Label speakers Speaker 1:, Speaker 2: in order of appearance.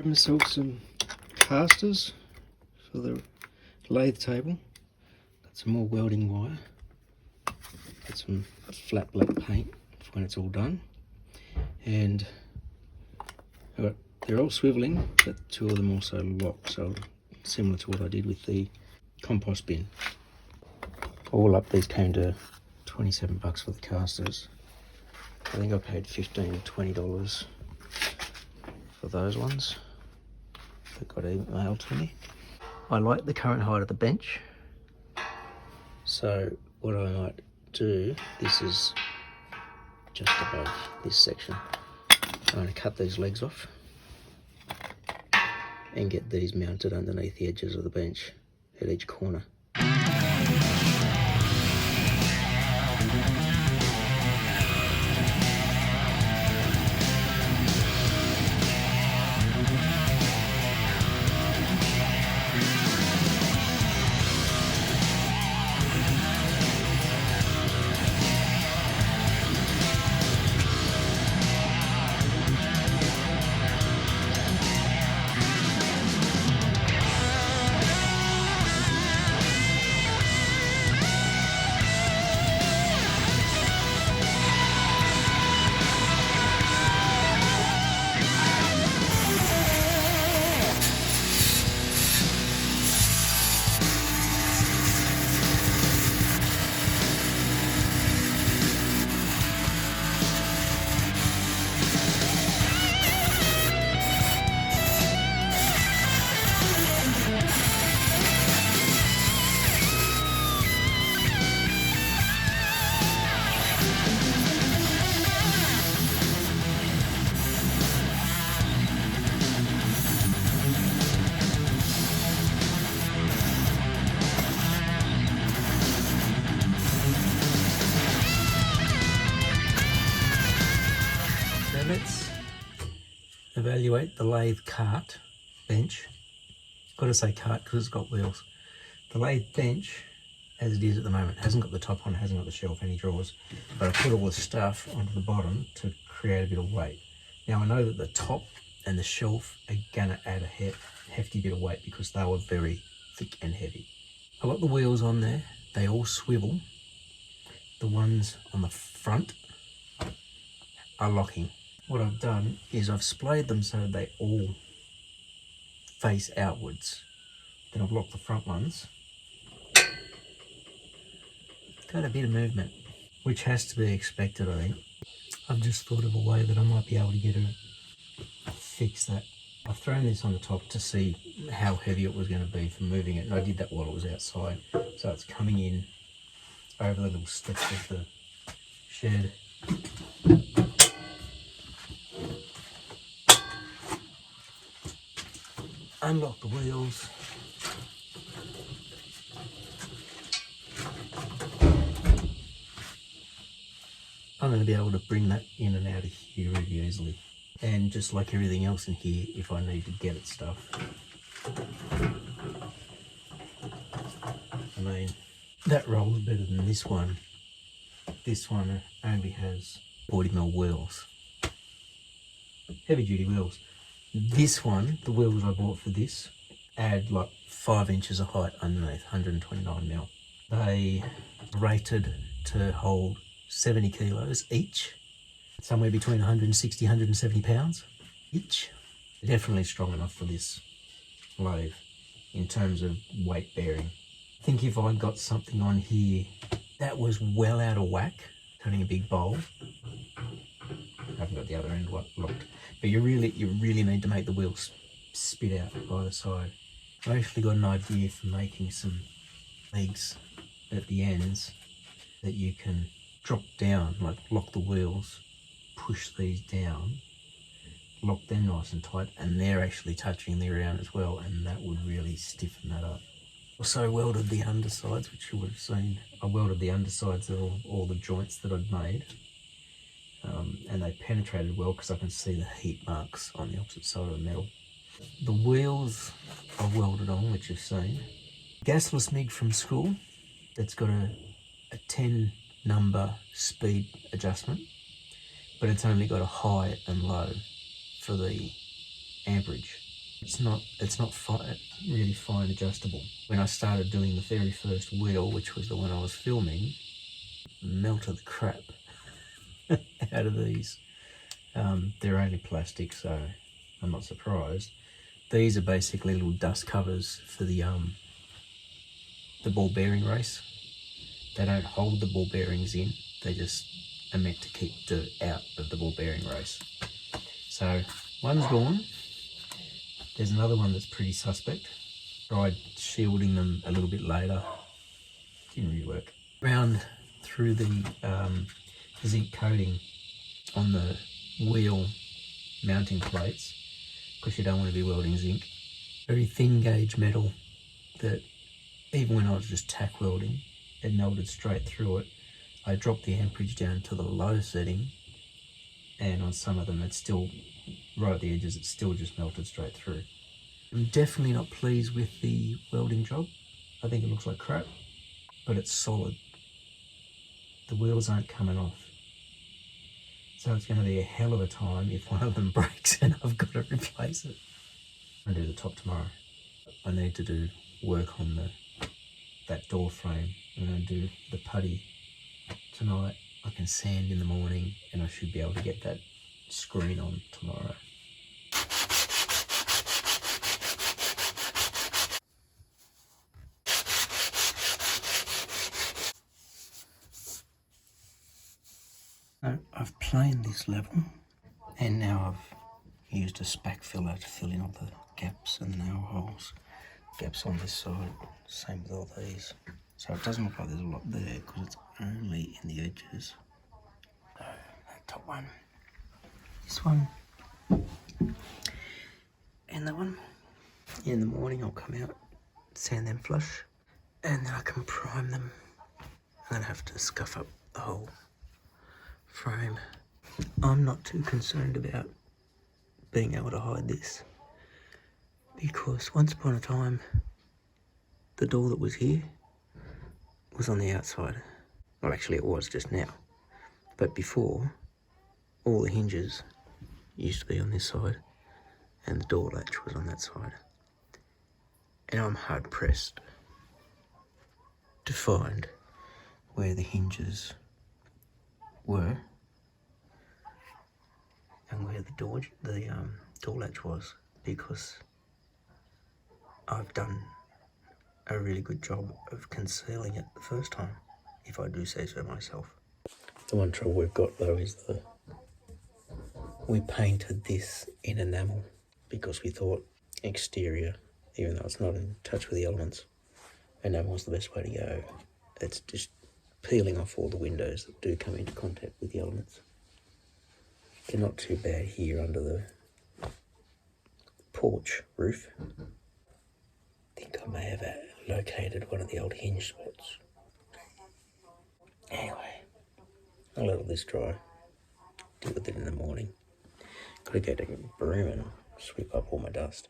Speaker 1: Grab myself some casters for the lathe table. Got some more welding wire. Got some flat black paint for when it's all done. And they're all swiveling, but two of them also lock, so similar to what I did with the compost bin. All up, these came to 27 bucks for the casters. I think I paid $15, $20 for those ones that got emailed to me. I like the current height of the bench, so what I might do, this is just above this section. I'm going to cut these legs off and get these mounted underneath the edges of the bench at each corner. Let's evaluate the lathe cart bench. Got to say cart because it's got wheels. The lathe bench, as it is at the moment, hasn't got the top on, hasn't got the shelf, any drawers, but I put all the stuff onto the bottom to create a bit of weight. Now I know that the top and the shelf are gonna add a hefty bit of weight because they were very thick and heavy. I got the wheels on there, they all swivel. The ones on the front are locking. What I've done is I've splayed them so they all face outwards. Then I've locked the front ones. Got a bit of movement, which has to be expected, I think. I've just thought of a way that I might be able to get to fix that. I've thrown this on the top to see how heavy it was going to be for moving it, and I did that while it was outside. So it's coming in over the little steps of the shed. Unlock the wheels. I'm going to be able to bring that in and out of here really easily. And just like everything else in here, if I need to get at stuff. I mean, that rolls better than this one. This one only has 40mm wheels. Heavy duty wheels. This one, the wheels I bought for this, add like 5 inches of height underneath, 129mm. They rated to hold 70 kilos each, somewhere between 160, 170 pounds each. Definitely strong enough for this lathe in terms of weight bearing. I think if I got something on here that was well out of whack, turning a big bowl, I haven't got the other end locked, but you really need to make the wheels spit out by the side. I actually got an idea for making some legs at the ends that you can drop down, like lock the wheels, push these down, lock them nice and tight, and they're actually touching the ground as well, and that would really stiffen that up. Also welded the undersides, which you would have seen. I welded the undersides of all the joints that I'd made. And they penetrated well because I can see the heat marks on the opposite side of the metal. The wheels are welded on, which you've seen. Gasless MIG from school that's got a 10 number speed adjustment, but it's only got a high and low for the amperage. It's not really fine adjustable. When I started doing the very first wheel, which was the one I was filming, melted the crap out of these. They're only plastic, so I'm not surprised. These are basically little dust covers for the ball bearing race. They don't hold the ball bearings in, they just are meant to keep dirt out of the ball bearing race. So one's gone. There's another one that's pretty suspect. Tried shielding them a little bit later. Didn't really work. Round through the zinc coating on the wheel mounting plates, because you don't want to be welding zinc. Very thin gauge metal that even when I was just tack welding, it melted straight through it. I dropped the amperage down to the low setting, and on some of them it's still, right at the edges, it's still just melted straight through. I'm definitely not pleased with the welding job. I think it looks like crap, but it's solid. The wheels aren't coming off. So it's going to be a hell of a time if one of them breaks and I've got to replace it. I'll do the top tomorrow. I need to do work on that door frame. I'm going to do the putty tonight. I can sand in the morning and I should be able to get that screen on tomorrow. So I've planed this level and now I've used a spack filler to fill in all the gaps and nail holes. Gaps on this side, same with all these. So it doesn't look like there's a lot there because it's only in the edges. So that top one, this one, and that one. In the morning I'll come out, sand them flush, and then I can prime them. I'm gonna have to scuff up the whole frame. I'm not too concerned about being able to hide this because once upon a time the door that was here was on the outside. Well, actually it was just now, but before all the hinges used to be on this side and the door latch was on that side, and I'm hard pressed to find where the hinges were and where the door latch was, because I've done a really good job of concealing it the first time, if I do say so myself. The one trouble we've got though is we painted this in enamel because we thought exterior, even though it's not in touch with the elements, enamel's the best way to go. It's just peeling off all the windows that do come into contact with the elements. They're not too bad here under the porch roof. I think I may have located one of the old hinge spots. Anyway, I'll let all this dry. Deal with it in the morning. Gotta get a broom and sweep up all my dust.